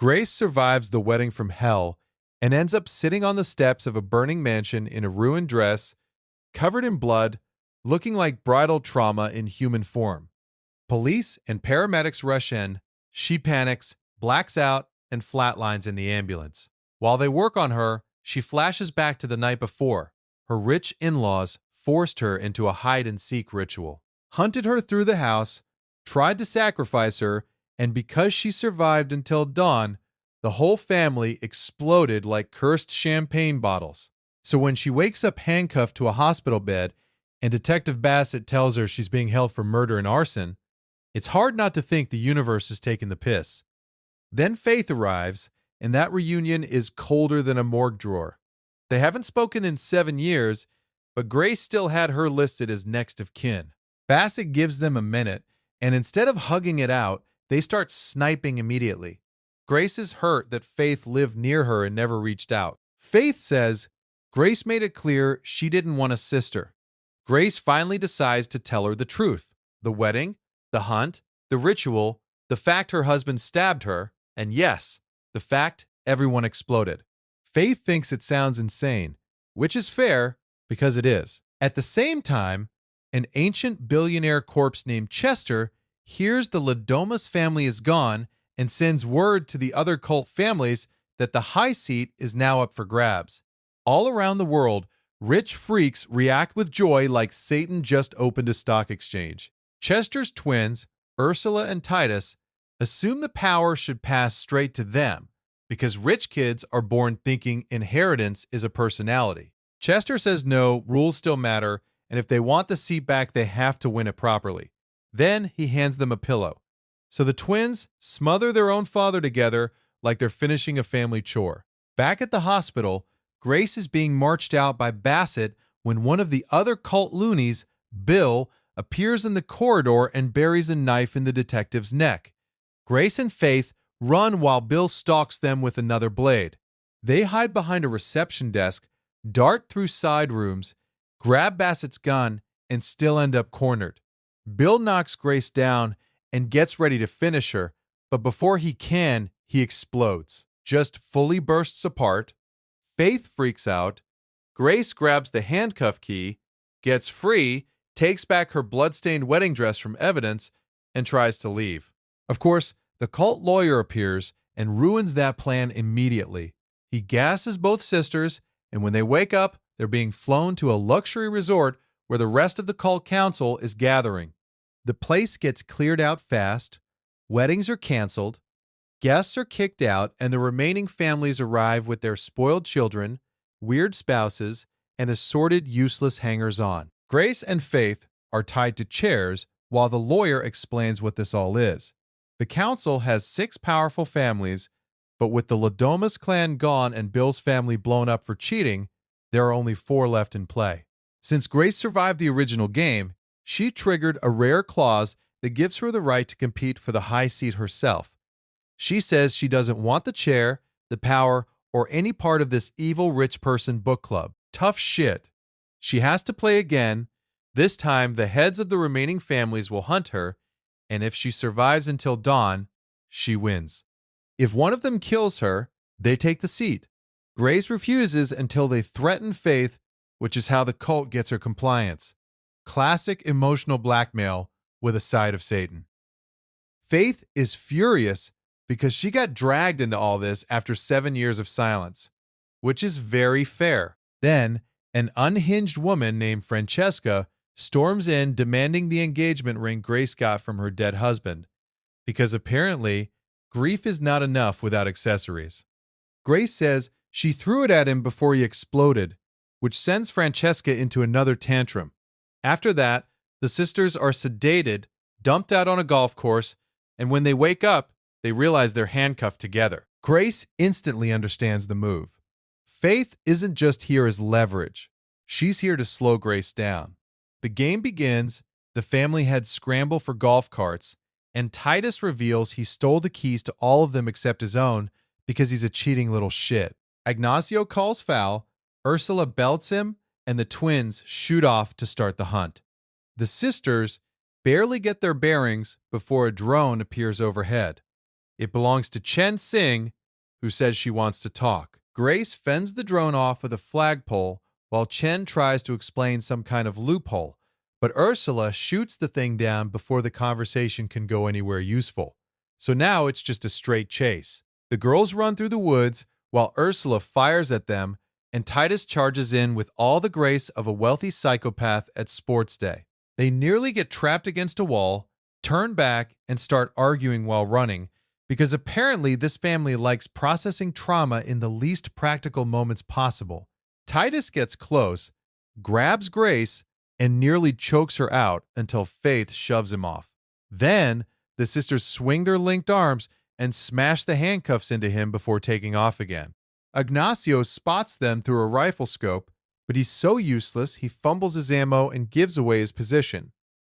Grace survives the wedding from hell and ends up sitting on the steps of a burning mansion in a ruined dress, covered in blood, looking like bridal trauma in human form. Police and paramedics rush in, she panics, blacks out, and flatlines in the ambulance. While they work on her, she flashes back to the night before. Her rich in-laws forced her into a hide-and-seek ritual, hunted her through the house, tried to sacrifice her, and because she survived until dawn, the whole family exploded like cursed champagne bottles. So when she wakes up handcuffed to a hospital bed and Detective Bassett tells her she's being held for murder and arson, it's hard not to think the universe is taking the piss. Then Faith arrives, and that reunion is colder than a morgue drawer. They haven't spoken in 7 years, but Grace still had her listed as next of kin. Bassett gives them a minute, and instead of hugging it out, they start sniping immediately. Grace is hurt that Faith lived near her and never reached out. Faith says Grace made it clear she didn't want a sister. Grace finally decides to tell her the truth. The wedding, the hunt, the ritual, the fact her husband stabbed her, and yes, the fact everyone exploded. Faith thinks it sounds insane, which is fair because it is. At the same time, an ancient billionaire corpse named Chester hears the Ladomas family is gone and sends word to the other cult families that the high seat is now up for grabs. All around the world, rich freaks react with joy like Satan just opened a stock exchange. Chester's twins, Ursula and Titus, assume the power should pass straight to them because rich kids are born thinking inheritance is a personality. Chester says no, rules still matter, and if they want the seat back, they have to win it properly. Then he hands them a pillow. So the twins smother their own father together like they're finishing a family chore. Back at the hospital, Grace is being marched out by Bassett when one of the other cult loonies, Bill, appears in the corridor and buries a knife in the detective's neck. Grace and Faith run while Bill stalks them with another blade. They hide behind a reception desk, dart through side rooms, grab Bassett's gun, and still end up cornered. Bill knocks Grace down and gets ready to finish her, but before he can, he explodes. Just fully bursts apart. Faith freaks out. Grace grabs the handcuff key, gets free, takes back her bloodstained wedding dress from evidence, and tries to leave. Of course, the cult lawyer appears and ruins that plan immediately. He gasses both sisters, and when they wake up, they're being flown to a luxury resort where the rest of the cult council is gathering. The place gets cleared out fast, weddings are canceled, guests are kicked out, and the remaining families arrive with their spoiled children, weird spouses, and assorted useless hangers-on. Grace and Faith are tied to chairs while the lawyer explains what this all is. The council has 6 powerful families, but with the Ladomas clan gone and Bill's family blown up for cheating, there are only 4 left in play. Since Grace survived the original game, she triggered a rare clause that gives her the right to compete for the high seat herself. She says she doesn't want the chair, the power, or any part of this evil rich person book club. Tough shit. She has to play again. This time, the heads of the remaining families will hunt her, and if she survives until dawn, she wins. If one of them kills her, they take the seat. Grace refuses until they threaten Faith, which is how the cult gets her compliance. Classic emotional blackmail with a side of Satan. Faith is furious because she got dragged into all this after 7 years of silence, which is very fair. Then, an unhinged woman named Francesca storms in demanding the engagement ring Grace got from her dead husband, because apparently, grief is not enough without accessories. Grace says she threw it at him before he exploded, which sends Francesca into another tantrum. After that, the sisters are sedated, dumped out on a golf course, and when they wake up, they realize they're handcuffed together. Grace instantly understands the move. Faith isn't just here as leverage. She's here to slow Grace down. The game begins, the family heads scramble for golf carts, and Titus reveals he stole the keys to all of them except his own because he's a cheating little shit. Ignacio calls foul, Ursula belts him, and the twins shoot off to start the hunt. The sisters barely get their bearings before a drone appears overhead. It belongs to Chen Sing, who says she wants to talk. Grace fends the drone off with a flagpole while Chen tries to explain some kind of loophole, but Ursula shoots the thing down before the conversation can go anywhere useful. So now it's just a straight chase. The girls run through the woods while Ursula fires at them, and Titus charges in with all the grace of a wealthy psychopath at sports day. They nearly get trapped against a wall, turn back, and start arguing while running, because apparently this family likes processing trauma in the least practical moments possible. Titus gets close, grabs Grace, and nearly chokes her out until Faith shoves him off. Then, the sisters swing their linked arms and smash the handcuffs into him before taking off again. Ignacio spots them through a rifle scope, but he's so useless he fumbles his ammo and gives away his position.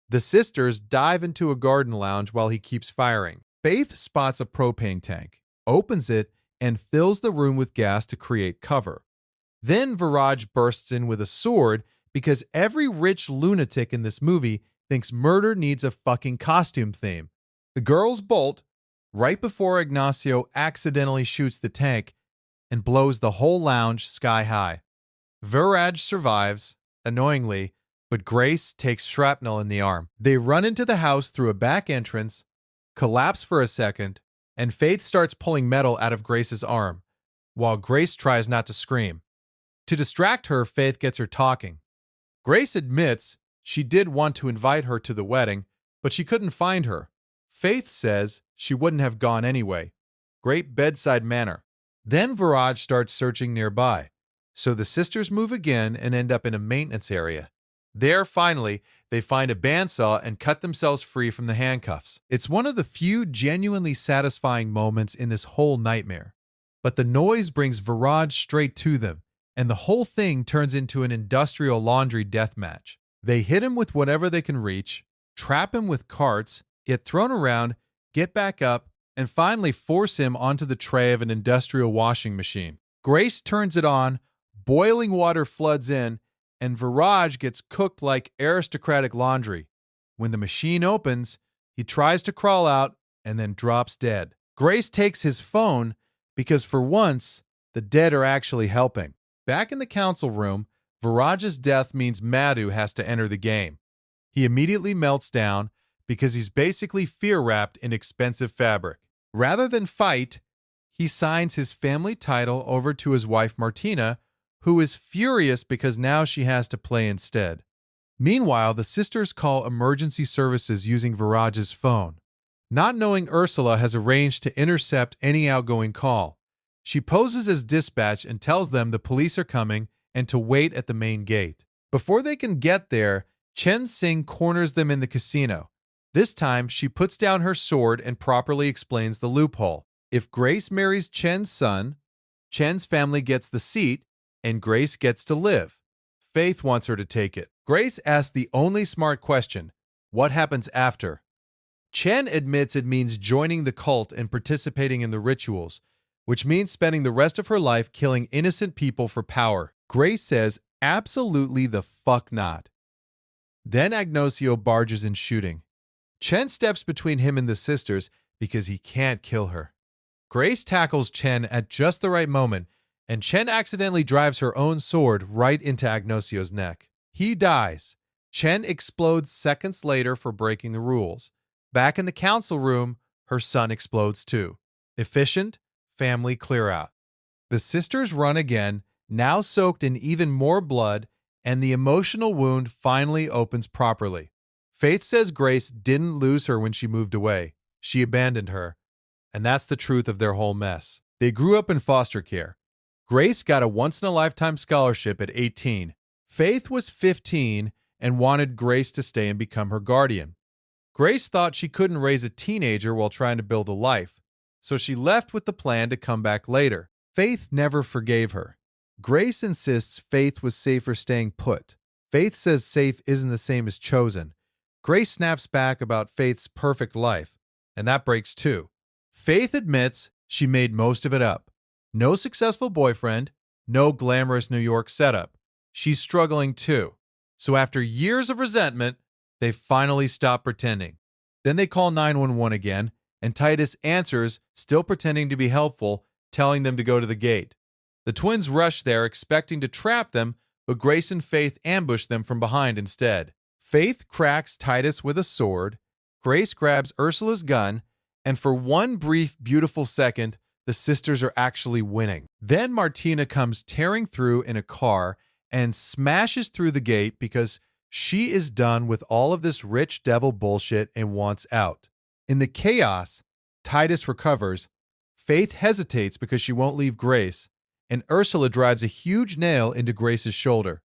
The sisters dive into a garden lounge while he keeps firing. Faith spots a propane tank, opens it, and fills the room with gas to create cover. Then Viraj bursts in with a sword because every rich lunatic in this movie thinks murder needs a fucking costume theme. The girls bolt right before Ignacio accidentally shoots the tank and blows the whole lounge sky high. Viraj survives, annoyingly, but Grace takes shrapnel in the arm. They run into the house through a back entrance, collapse for a second, and Faith starts pulling metal out of Grace's arm, while Grace tries not to scream. To distract her, Faith gets her talking. Grace admits she did want to invite her to the wedding, but she couldn't find her. Faith says she wouldn't have gone anyway. Great bedside manner. Then Viraj starts searching nearby, so the sisters move again and end up in a maintenance area. There, finally, they find a bandsaw and cut themselves free from the handcuffs. It's one of the few genuinely satisfying moments in this whole nightmare. But the noise brings Viraj straight to them, and the whole thing turns into an industrial laundry deathmatch. They hit him with whatever they can reach, trap him with carts, get thrown around, get back up, and finally force him onto the tray of an industrial washing machine. Grace turns it on, boiling water floods in, and Viraj gets cooked like aristocratic laundry. When the machine opens, he tries to crawl out and then drops dead. Grace takes his phone because for once, the dead are actually helping. Back in the council room, Viraj's death means Madhu has to enter the game. He immediately melts down because he's basically fear-wrapped in expensive fabric. Rather than fight, he signs his family title over to his wife Martina, who is furious because now she has to play instead. Meanwhile, the sisters call emergency services using Viraj's phone. Not knowing Ursula has arranged to intercept any outgoing call. She poses as dispatch and tells them the police are coming and to wait at the main gate. Before they can get there, Chen Sing corners them in the casino. This time, she puts down her sword and properly explains the loophole. If Grace marries Chen's son, Chen's family gets the seat, and Grace gets to live. Faith wants her to take it. Grace asks the only smart question: what happens after? Chen admits it means joining the cult and participating in the rituals, which means spending the rest of her life killing innocent people for power. Grace says, absolutely the fuck not. Then Ignacio barges in shooting. Chen steps between him and the sisters because he can't kill her. Grace tackles Chen at just the right moment, and Chen accidentally drives her own sword right into Ignacio's neck. He dies. Chen explodes seconds later for breaking the rules. Back in the council room, her son explodes too. Efficient, family clear out. The sisters run again, now soaked in even more blood, and the emotional wound finally opens properly. Faith says Grace didn't lose her when she moved away. She abandoned her. And that's the truth of their whole mess. They grew up in foster care. Grace got a once-in-a-lifetime scholarship at 18. Faith was 15 and wanted Grace to stay and become her guardian. Grace thought she couldn't raise a teenager while trying to build a life, so she left with the plan to come back later. Faith never forgave her. Grace insists Faith was safer staying put. Faith says safe isn't the same as chosen. Grace snaps back about Faith's perfect life, and that breaks too. Faith admits she made most of it up. No successful boyfriend, no glamorous New York setup. She's struggling too. So after years of resentment, they finally stop pretending. Then they call 911 again, and Titus answers, still pretending to be helpful, telling them to go to the gate. The twins rush there, expecting to trap them, but Grace and Faith ambush them from behind instead. Faith cracks Titus with a sword, Grace grabs Ursula's gun, and for one brief, beautiful second, the sisters are actually winning. Then Martina comes tearing through in a car and smashes through the gate because she is done with all of this rich devil bullshit and wants out. In the chaos, Titus recovers, Faith hesitates because she won't leave Grace, and Ursula drives a huge nail into Grace's shoulder.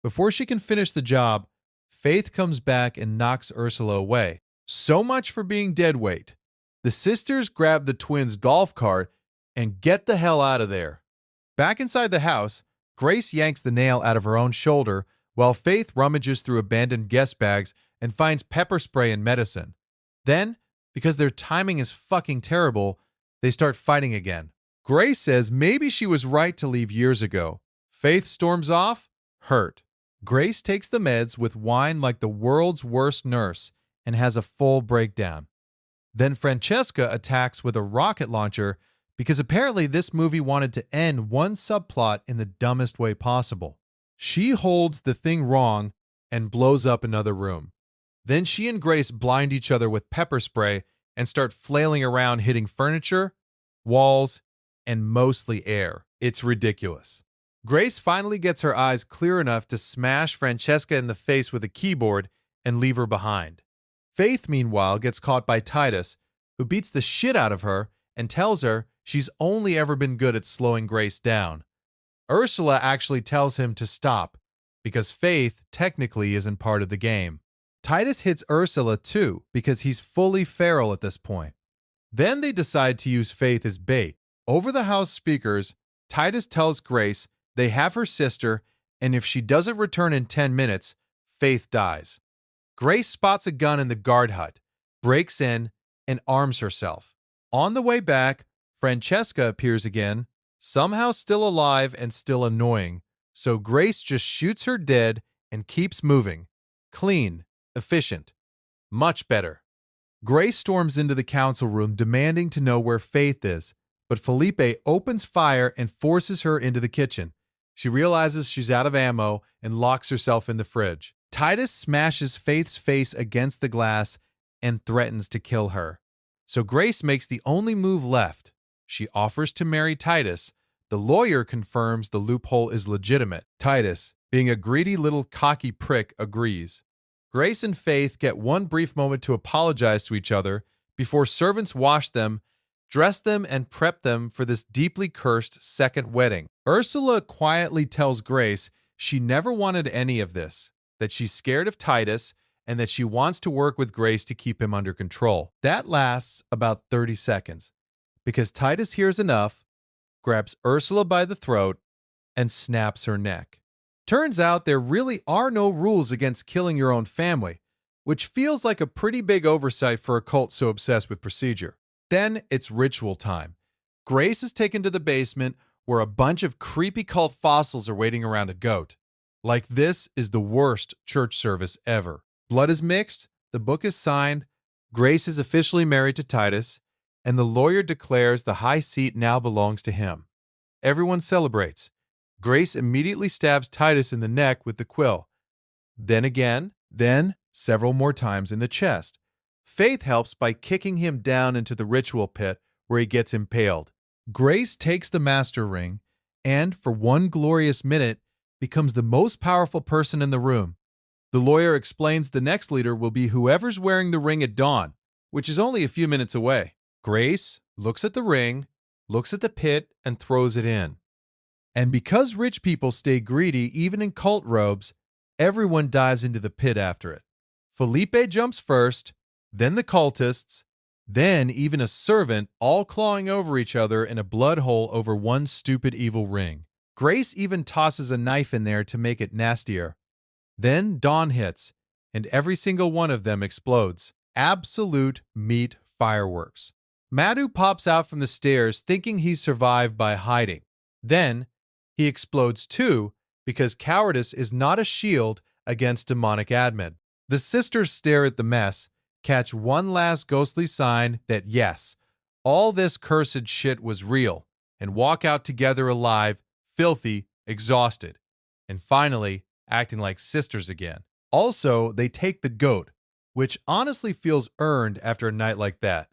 Before she can finish the job, Faith comes back and knocks Ursula away. So much for being deadweight. The sisters grab the twins' golf cart and get the hell out of there. Back inside the house, Grace yanks the nail out of her own shoulder while Faith rummages through abandoned guest bags and finds pepper spray and medicine. Then, because their timing is fucking terrible, they start fighting again. Grace says maybe she was right to leave years ago. Faith storms off, hurt. Grace takes the meds with wine like the world's worst nurse and has a full breakdown. Then Francesca attacks with a rocket launcher because apparently this movie wanted to end one subplot in the dumbest way possible. She holds the thing wrong and blows up another room. Then she and Grace blind each other with pepper spray and start flailing around, hitting furniture, walls, and mostly air. It's ridiculous. Grace finally gets her eyes clear enough to smash Francesca in the face with a keyboard and leave her behind. Faith, meanwhile, gets caught by Titus, who beats the shit out of her and tells her she's only ever been good at slowing Grace down. Ursula actually tells him to stop, because Faith technically isn't part of the game. Titus hits Ursula too, because he's fully feral at this point. Then they decide to use Faith as bait. Over the house speakers, Titus tells Grace they have her sister, and if she doesn't return in 10 minutes, Faith dies. Grace spots a gun in the guard hut, breaks in, and arms herself. On the way back, Francesca appears again, somehow still alive and still annoying, so Grace just shoots her dead and keeps moving. Clean, efficient, much better. Grace storms into the council room demanding to know where Faith is, but Felipe opens fire and forces her into the kitchen. She realizes she's out of ammo and locks herself in the fridge. Titus smashes Faith's face against the glass and threatens to kill her. So Grace makes the only move left. She offers to marry Titus. The lawyer confirms the loophole is legitimate. Titus, being a greedy little cocky prick, agrees. Grace and Faith get one brief moment to apologize to each other before servants wash them, dress them, and prep them for this deeply cursed second wedding. Ursula quietly tells Grace she never wanted any of this, that she's scared of Titus, and that she wants to work with Grace to keep him under control. That lasts about 30 seconds, because Titus hears enough, grabs Ursula by the throat, and snaps her neck. Turns out there really are no rules against killing your own family, which feels like a pretty big oversight for a cult so obsessed with procedure. Then it's ritual time. Grace is taken to the basement where a bunch of creepy cult fossils are waiting around a goat. Like this is the worst church service ever. Blood is mixed, the book is signed, Grace is officially married to Titus, and the lawyer declares the high seat now belongs to him. Everyone celebrates. Grace immediately stabs Titus in the neck with the quill. Then again, then several more times in the chest. Faith helps by kicking him down into the ritual pit where he gets impaled. Grace takes the master ring and, for one glorious minute, becomes the most powerful person in the room. The lawyer explains the next leader will be whoever's wearing the ring at dawn, which is only a few minutes away. Grace looks at the ring, looks at the pit, and throws it in. And because rich people stay greedy even in cult robes, everyone dives into the pit after it. Felipe jumps first, then the cultists, then even a servant, all clawing over each other in a blood hole over one stupid evil ring. Grace even tosses a knife in there to make it nastier. Then dawn hits, and every single one of them explodes. Absolute meat fireworks. Madhu pops out from the stairs thinking he's survived by hiding. Then he explodes too, because cowardice is not a shield against demonic admin. The sisters stare at the mess, catch one last ghostly sign that yes, all this cursed shit was real, and walk out together alive, filthy, exhausted, and finally acting like sisters again. Also, they take the goat, which honestly feels earned after a night like that.